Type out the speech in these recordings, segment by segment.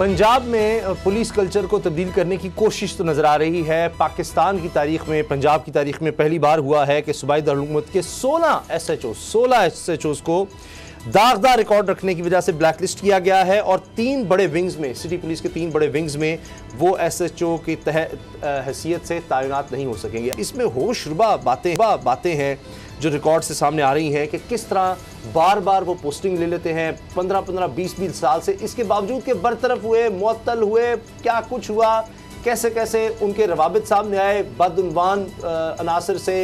पंजाब में police culture को तब्दील करने की कोशिश तो नजर आ रही है। पाकिस्तान की तारीख में, पंजाब की तारीख में पहली बार हुआ है कि सूबाई दारुल के 16 एसएचओज को दागदार रिकॉर्ड रखने की वजह से ब्लैकलिस्ट किया गया है और 3 बड़े विंग्स में, सिटी पुलिस के 3 बड़े विंग्स में वो एसएचओ की हैसियत से तैनात नहीं हो सकेंगे। इसमें होशरुबा बातें हैं जो रिकॉर्ड से सामने आ रही हैं कि किस तरह बार बार वो पोस्टिंग ले लेते हैं 15-15, 20-20 साल से, इसके बावजूद के बरतरफ हुए, मुअत्तल हुए, क्या कुछ हुआ, कैसे कैसे उनके रवाबित सामने आए बदउनवान अनासर से,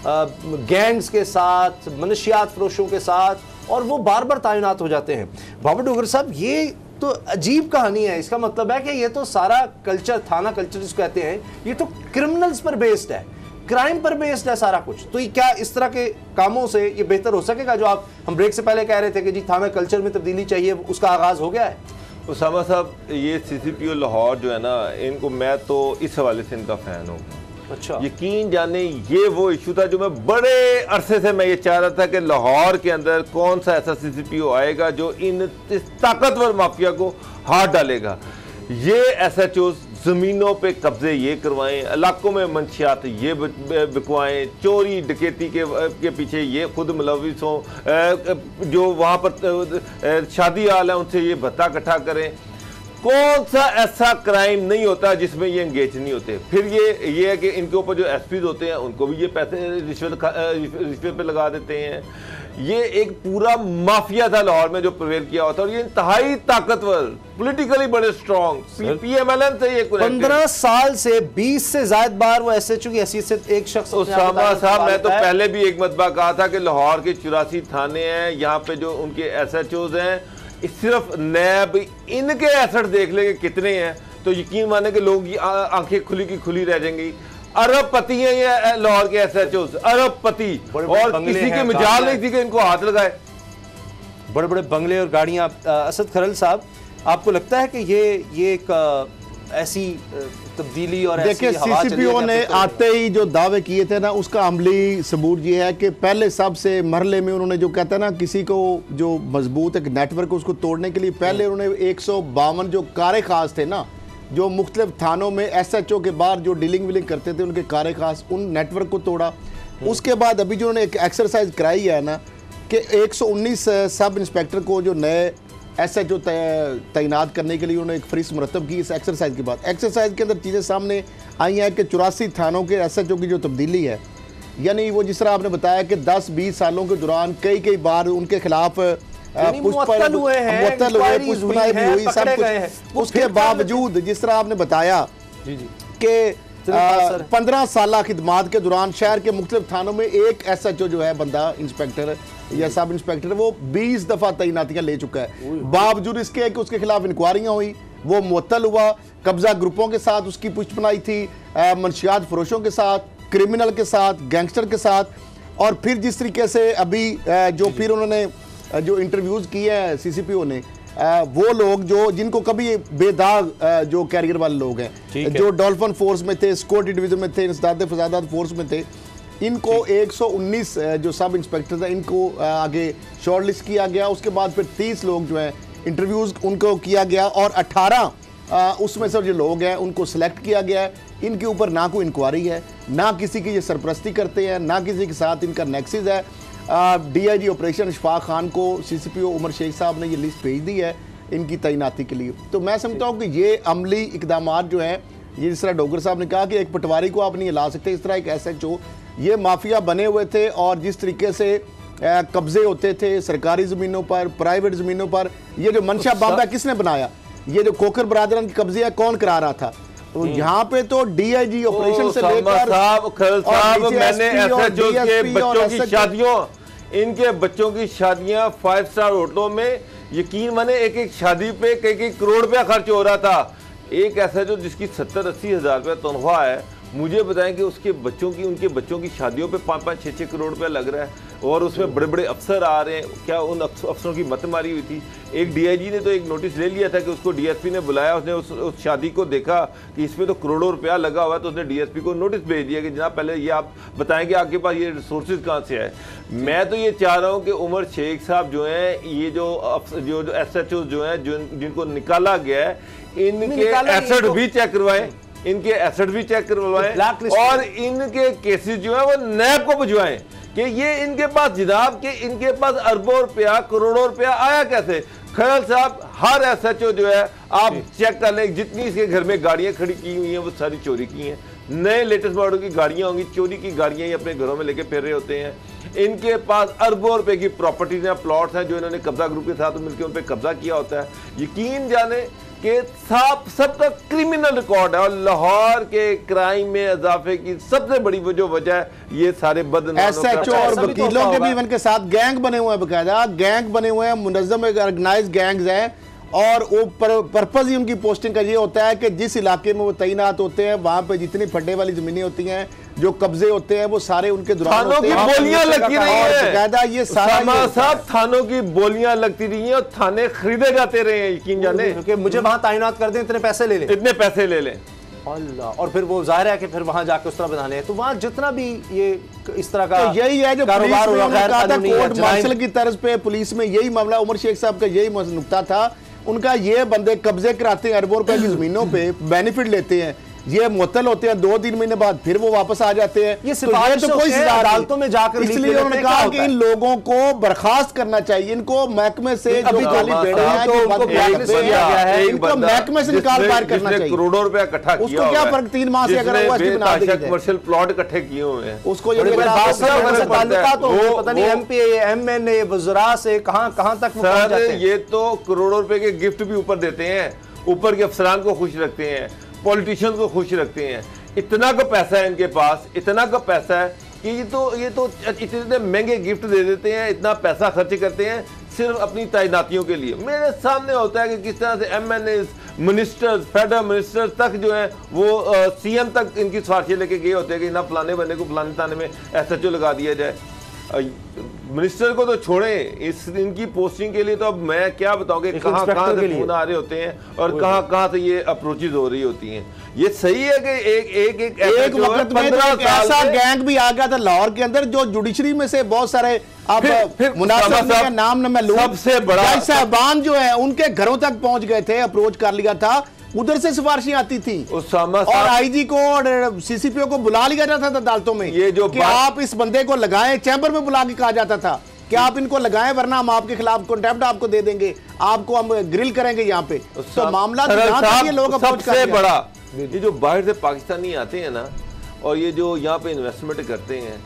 गैंग्स के साथ, मनशियात फरोशों के साथ, और वो बार बार तैनात हो जाते हैं। बाबर डोगर साहब, ये तो अजीब कहानी है। इसका मतलब है कि ये तो सारा कल्चर, थाना कल्चर जिसको कहते हैं, ये तो क्रिमिनल्स पर बेस्ड है, क्राइम पर बेस्ड है सारा कुछ। तो ये क्या इस तरह के कामों से ये बेहतर हो सकेगा? जो हम ब्रेक से पहले कह रहे थे कि जी थाना कल्चर में तब्दीली चाहिए, उसका आगाज हो गया है। उसामा साहब, ये सीसीपीओ लाहौर जो है ना, इनको मैं तो इस हवाले से इनका फैन हूँ। अच्छा, यकीन जाने ये वो इशू था जो मैं बड़े अरसे से मैं ये चाह रहा था कि लाहौर के अंदर कौन सा ऐसा सीसीपीओ आएगा जो इस ताकतवर माफिया को हाथ डालेगा। ये एसएचओ ज़मीनों पे कब्जे ये करवाएं, इलाकों में मंशियात ये बिकवाएं, चोरी डकैती के पीछे ये खुद मुलविस हों, जो वहाँ पर शादी हाल है उनसे ये भत्ता इकट्ठा करें। कौन सा ऐसा क्राइम नहीं होता जिसमें ये एंगेज नहीं होते। फिर ये है कि इनके ऊपर जो एसपीज होते हैं उनको भी ये पैसे रिश्वत पे लगा देते हैं। ये एक पूरा माफिया था लाहौर में जो प्रिवेल किया होता, और ये इंतहाई ताकतवर, पॉलिटिकली बड़े स्ट्रॉन्ग, पीएमएलएन से ये 15 साल से 20 से ज्यादा बार वो एसएचओ की हैसियत से एक शख्स। उसामा साहब, मैं तो पहले भी एक मरतबा कहा था कि लाहौर के 84 थाने हैं, यहाँ पे जो उनके एसएचओज हैं, सिर्फ नैब इनके एसेट देख लेंगे कितने हैं तो यकीन माने कि लोगों की आंखें खुली की खुली रह जाएंगी। अरबपति हैं ये लाहौर के एसएचओज, अरबपति, और किसी के मजाल नहीं थी कि इनको हाथ लगाए। बड़े बड़े बंगले और गाड़ियां। असद खरल साहब, आपको लगता है कि ये एक ऐसी तब्दीली और देखिए, सीसीपीओ ने आते ही जो दावे किए थे ना, उसका अमली सबूत ये है कि पहले सबसे मरहले में उन्होंने जो कहता है ना, किसी को जो मजबूत एक नेटवर्क उसको तोड़ने के लिए पहले उन्होंने 152 जो कारे खास थे ना, जो मुख्तलिफ थानों में एसएचओ के बाद जो डीलिंग विलिंग करते थे उनके कारे खास, उन नेटवर्क को तोड़ा। उसके बाद अभी जो उन्होंने एक एक्सरसाइज कराई है ना कि 119 सब इंस्पेक्टर को जो नए एसएचओ तैनात करने के लिए उन्होंने एक फरिस्त मुरतब की। इस एक्सरसाइज के बाद एक्सरसाइज के अंदर चीज़ें सामने आई हैं कि 84 थानों के एसएचओ की जो तब्दीली है, यानी वो जिस तरह आपने बताया कि 10-20 सालों के दौरान कई बार उनके खिलाफ मुअत्तल हुए, पुष्पनाई भी हुई, सब कुछ। उसके बावजूद जिस तरह आपने बताया कि 15 साल खिदमात के दौरान शहर के मुख्तलिफ थानों में एक एसएचओ जो है बंदा, इंस्पेक्टर या सब इंस्पेक्टर, वो 20 दफा तैनातियां ले चुका है। बावजूद इसके कि उसके खिलाफ इंक्वायरियां हुई, वो मुअत्तल हुआ, कब्जा ग्रुपों के साथ उसकी पुष्पनाई थी, मंशियात फरोशों के साथ, क्रिमिनल के साथ, गैंगस्टर के साथ। और फिर जिस तरीके से अभी जो फिर उन्होंने जो इंटरव्यूज किए हैं सीसीपीओ ने, वो लोग जो जिनको कभी बेदाग जो कैरियर वाले लोग हैं, जो डॉल्फिन फोर्स में थे, सिक्योरिटी डिवीजन में थे, इंसदाद फसादात फोर्स में थे, इनको 119 जो सब इंस्पेक्टर हैं इनको आगे शॉर्टलिस्ट किया गया। उसके बाद फिर 30 लोग जो हैं इंटरव्यूज उनको किया गया, और 18 उसमें से जो लोग हैं उनको सिलेक्ट किया गया है। इनके ऊपर ना कोई इंक्वायरी है, ना किसी की ये सरपरस्ती करते हैं, ना किसी के साथ इनका नेक्सिस है। डीआईजी ऑपरेशन इशफाक खान को सीसीपीओ उमर शेख साहब ने ये लिस्ट भेज दी है इनकी तैनाती के लिए। तो मैं समझता हूँ कि ये अमली इकदाम जो हैं, ये जिस तरह डोगर साहब ने कहा कि एक पटवारी को आप नहीं ला सकते, इस तरह एक एसएचओ, ये माफिया बने हुए थे। और जिस तरीके से कब्जे होते थे सरकारी ज़मीनों पर, प्राइवेट ज़मीनों पर, ये जो मंशा बांबा किसने बनाया, ये जो कोकर बरादरन की कब्जे है कौन करा रहा था? तो यहाँ पे तो डीआईजी ऑपरेशन से लेकर मैंने एसएचओ के बच्चों की शादियों, इनके बच्चों की शादियां 5 स्टार होटलों में, यकीन माने एक शादी पे कई करोड़ रुपया खर्च हो रहा था। एक एसएचओ जिसकी 70-80 हज़ार रुपया तनख्वाह है, मुझे बताएं कि उनके बच्चों की शादियों पे 5-5, 6-6 करोड़ रुपया लग रहा है, और उसमें बड़े बड़े अफसर आ रहे हैं। क्या उन अफसरों की मत मारी हुई थी? एक डीआईजी ने तो एक नोटिस ले लिया था कि उसको डीएसपी ने बुलाया, उसने उस शादी को देखा कि इसमें तो करोड़ों रुपया लगा हुआ है, तो उसने डीएसपी को नोटिस भेज दिया कि जनाब पहले ये आप बताएं कि आपके पास ये रिसोर्सेज कहाँ से है। मैं तो ये चाह रहा हूँ कि उमर शेख साहब जो हैं, ये जो एसएचओ जो हैं जिनको निकाला गया है, इनके एसेट भी चेक करवाएं, इनके एसेट भी चेक करवाएं और इनके केसेस जो है वो नैब को भिजवाएं कि ये इनके पास जनाब के इनके पास अरबों रुपया करोड़ों रुपया आया कैसे। खैर साहब, हर एसएचओ जो है आप चेक कर लें, जितनी इसके घर में गाड़ियां खड़ी की हुई हैं वो सारी चोरी की हैं। नए लेटेस्ट मॉडल की गाड़ियां होंगी, चोरी की गाड़ियां ही अपने घरों में लेके फिर रहे होते हैं। इनके पास अरबों रुपए की प्रॉपर्टीज हैं, प्लॉट्स हैं जो इन्होंने कब्जा ग्रुप के साथ मिलकर उन पर कब्जा किया होता है। यकीन जाने कि सबका क्रिमिनल रिकॉर्ड है और लाहौर के क्राइम में इजाफे की सबसे बड़ी जो वजह है ये सारे एसएचओ और वकीलों के भी इनके साथ गैंग बने हुए हैं, बकायदा गैंग बने हुए हैं, मुनज़्ज़म ऑर्गेनाइज्ड गैंग्स हैं। और वो पर्पज ही उनकी पोस्टिंग का ये होता है कि जिस इलाके में वो तैनात होते हैं वहां पे जितनी फड्डे वाली जमीनें होती हैं, जो कब्जे होते हैं, वो सारे उनके दुरान होते हैं। बोलियां लगती रही हैं, ये सारा साहब थानों की बोलियां लगती रही हैं और थाने खरीदे जाते रहे हैं। यकीन जाने कि मुझे वहां तैनात कर दें, इतने पैसे ले लें, इतने पैसे ले लें अल्लाह, और फिर वो जाहिर है कि फिर वहां जाके उस तरह बनाने हैं। तो वहां जितना भी ये इस तरह का तो यही है जो कारोबार कोर्ट मार्शल की तर्ज पे पुलिस में यही मामला, उमर शेख साहब का यही नुकता था। उनका ये बंदे कब्जे कराते हैं अरबों रुपए की जमीनों पे, बेनिफिट लेते हैं, ये मुअत्तल होते हैं, 2-3 महीने बाद फिर वो वापस आ जाते हैं। ये तो कोई अदालतों में जाकर, इसलिए उन्होंने कहा कि इन लोगों को बर्खास्त करना चाहिए, इनको महकमे से जो खाली बेड़े हैं इनको महकमे से निकाल बाहर करना चाहिए। करोड़ों रुपया इकट्ठा किया, उसको क्या फर्क 3 माह से अगर कमर्शियल प्लॉट इकट्ठे किए हुए हैं, उसको पता नहीं एमपी एमएनए वज़रा से कहां तक पहुंच जाते हैं। ये तो करोड़ों रुपए के गिफ्ट भी ऊपर देते हैं, ऊपर के अफसरान को खुश रखते हैं, पॉलिटिशियन को खुश रखते हैं। इतना का पैसा है इनके पास, इतना का पैसा है कि ये तो इतने महंगे गिफ्ट दे देते हैं, इतना पैसा खर्च करते हैं सिर्फ अपनी तैनातियों के लिए। मेरे सामने होता है कि किस तरह से एमएनए, मिनिस्टर्स, फेडरल मिनिस्टर्स तक जो है वो सीएम तक इनकी सिफारिशें लेके गए होते हैं कि ना फलाने बंदे को फलाने थाने में एसएचओ लगा दिया जाए। मिनिस्टर को तो छोड़ें, इनकी पोस्टिंग के लिए तो अब मैं क्या बताऊं कि कहां से फोन आ रहे होते हैं और कहां से ये अप्रोचेज हो रही होती हैं। ये सही है कि एक वक्त में एक ऐसा गैंग भी आ गया था लाहौर के अंदर जो जुडिशरी में से बहुत सारे मुनासिब का नाम न मैं लूं, सबसे बड़ा साहबान जो है उनके घरों तक पहुंच गए थे, अप्रोच कर लिया था, उधर से सिफारिशें आती थी और आईजी को और सीसीपीओ को बुला लिया जाता था अदालतों में, ये जो कि आप इस बंदे को लगाएं, चैम्बर में बुला के कहा जाता था कि आप इनको लगाएं वरना हम आपके खिलाफ कॉन्टेम्प्ट आपको दे देंगे, आपको हम ग्रिल करेंगे यहाँ पे। तो मामला ये लोग सबसे बड़ा ये जो बाहर से पाकिस्तानी आते हैं ना और ये जो यहाँ पे इन्वेस्टमेंट करते हैं,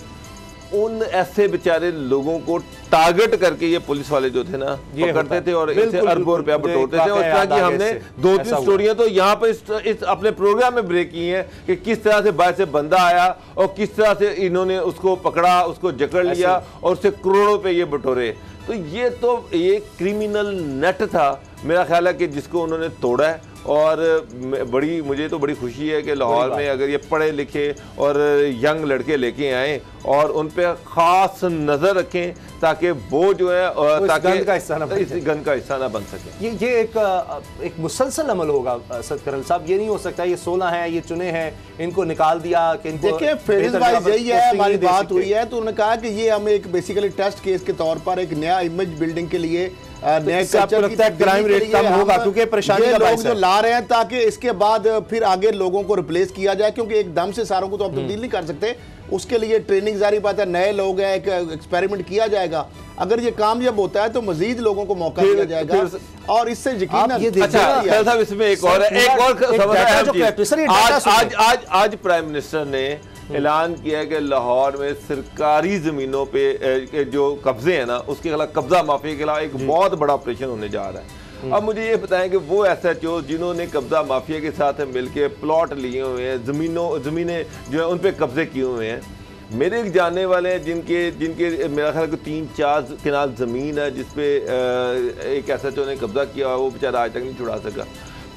उन ऐसे बेचारे लोगों को टारगेट करके ये पुलिस वाले जो थे ना पकड़ते थे और इनसे अरबों रुपया बटोरते थे। और इस तरह की हमने 2-3 स्टोरियां तो यहाँ पर इस अपने प्रोग्राम में ब्रेक की हैं कि किस तरह से बाहर से बंदा आया और किस तरह से इन्होंने उसको पकड़ा, उसको जकड़ लिया और उससे करोड़ों रुपए ये बटोरे। तो ये तो एक क्रिमिनल नेट था मेरा ख्याल है कि जिसको उन्होंने तोड़ा है। और मुझे तो बड़ी खुशी है कि लाहौर में अगर ये पढ़े लिखे और यंग लड़के लेके आए और उन पे खास नज़र रखें ताकि वो जो है ताकि इस गन का हिस्सा ना बन सके। ये एक मुसलसल अमल होगा सद कर्नल साहब, ये नहीं हो सकता ये 16 हैं, ये चुने हैं, इनको निकाल दिया कि इनको देखिए फेज वाइज यही है। हमारी बात हुई है तो उन्होंने कहा कि ये हम एक बेसिकली टेस्ट केस के तौर पर एक नया इमेज बिल्डिंग के लिए क्राइम रेट कम होगा क्योंकि परेशानी लोग जो ला रहे हैं ताकि इसके बाद फिर आगे लोगों को रिप्लेस किया जाए, क्योंकि एकदम से सारों को तो आप तब्दील नहीं कर सकते, उसके लिए ट्रेनिंग जारी बात है, नए लोग हैं, एक एक्सपेरिमेंट किया जाएगा। अगर ये कामयाब होता है तो मजीद लोगों को मौका दिया जाएगा और इससे यकीन। अच्छा इसमें एक और आज प्राइम मिनिस्टर ने ऐलान किया कि लाहौर में सरकारी जमीनों पे जो कब्जे हैं ना उसके खिलाफ, कब्जा माफिया के खिलाफ एक बहुत बड़ा ऑपरेशन होने जा रहा है। अब मुझे ये बताएं कि वो एसएचओ जिन्होंने कब्जा माफिया के साथ मिलके प्लॉट लिए हुए हैं, जमीनें जो है उन पे कब्जे किए हुए हैं, मेरे एक जानने वाले हैं जिनके मेरा ख्याल 3-4 कनाल ज़मीन है जिसपे एक एसएचओ ने कब्जा किया, वो बेचारा आज तक नहीं छुड़ा सका।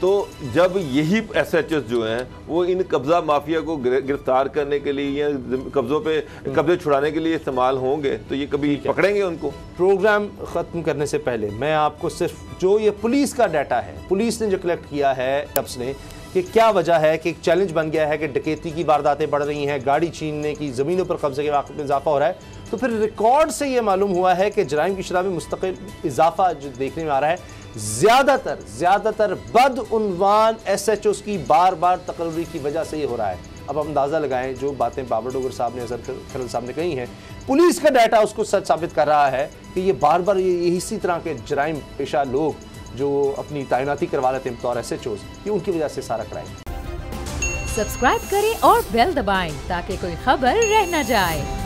तो जब यही एसएचओ जो हैं वो इन कब्जा माफिया को गिरफ्तार करने के लिए या कब्जे छुड़ाने के लिए इस्तेमाल होंगे तो ये कभी पकड़ेंगे उनको। प्रोग्राम ख़त्म करने से पहले मैं आपको सिर्फ जो ये पुलिस का डाटा है, पुलिस ने जो कलेक्ट किया है जब्स ने, कि क्या वजह है कि एक चैलेंज बन गया है कि डकैती की वारदातें बढ़ रही हैं, गाड़ी छीनने की, ज़मीनों पर कब्जे के वाक़ में इजाफा हो रहा है। तो फिर रिकॉर्ड से ये मालूम हुआ है कि जराइम की शरह में मुस्तकिल इजाफा जो देखने में आ रहा है, ज़्यादातर बदउनवान SHOs की बार बार तकर्री की वजह से ये हो रहा है। अब हम अंदाज़ा लगाएं, जो बातें बाबर डोगर साहब ने, अजहर खलील साहब ने कही हैं, पुलिस का डाटा उसको सच साबित कर रहा है कि ये बार बार इसी तरह के जराइम पेशा लोग जो अपनी तैनाती करवा लेते हैं बतौर SHOs, ये उनकी वजह से सारा क्राइम। सब्सक्राइब करें और बेल दबाएं ताकि कोई खबर रह न जाए।